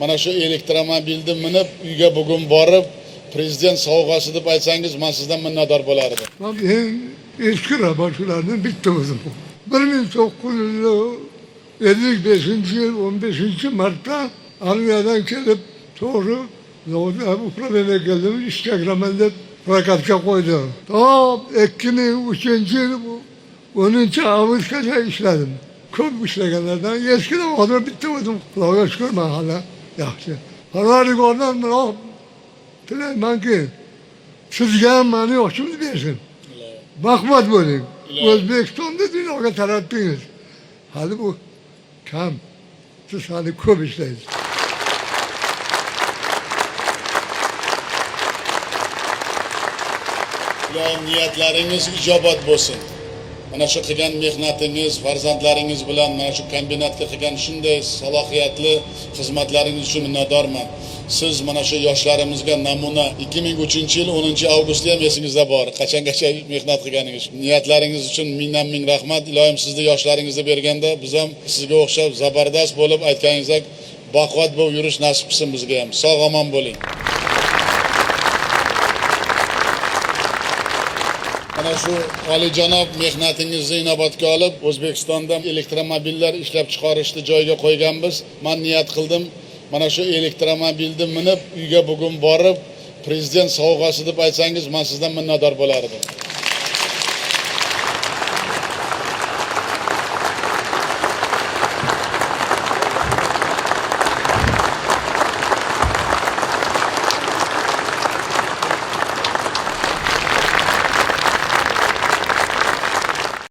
mana shu elektromobilni minib uyga bugun borib prezident sovg'asi deb aytsangiz men sizdan minnatdor bo'lardim. Ben en eski rabarçılardan bitti o'zim. 1955 yıl 15 Mart'ta Ankara'dan gelip doğru Ukrayna'ya geldim. Instagram'da plakatça koydum. Tam Ekim'in 3. yıl 10. Ağustos'ta işledim. Çok işleyenlerden eskiden o kadar bitti o'zim. Xudoga shukr men hala yaxshi. Parvardigordan Alloh tilaymanki sizga ham meni yoshimni bersin. Baxmat bo'ling. O'zbekistonda dunyoga taratdingiz. Hali bu kam. Siz hali ko'p ishlaysiz. Ilohim niyatlaringiz ijobat bo'lsin. Mana shu qilgan mehnatingiz, farzandlaringiz bilan mana shu kombinatga qilgan shunday salohiyatli xizmatlaringiz uchun minnatdorman. Siz mana shu yoshlarimizga namuna 2003-yil 10-avgustda ham esingizda bor. Qachongacha mehnat qilganingiz. Niyatlaringiz uchun ming rahmat. Ilohim sizni yoshlaringizni berganda biz ham sizga o'xshab zabardast bo'lib aytganingizdek baquvvat bo'lib yurish nasib qilsin bizga ham. Sog' omon bo'ling. Mana shu oliyjanob mehnatingizni inobatga olib, O'zbekistonda elektromobillar ishlab chiqarishni joyiga qo'yganmiz. Men niyat qildim, mana shu elektromobilni minib uyga bugun borib prezident sovg'asi deb aytsangiz men sizdan minnatdor bo'lardim.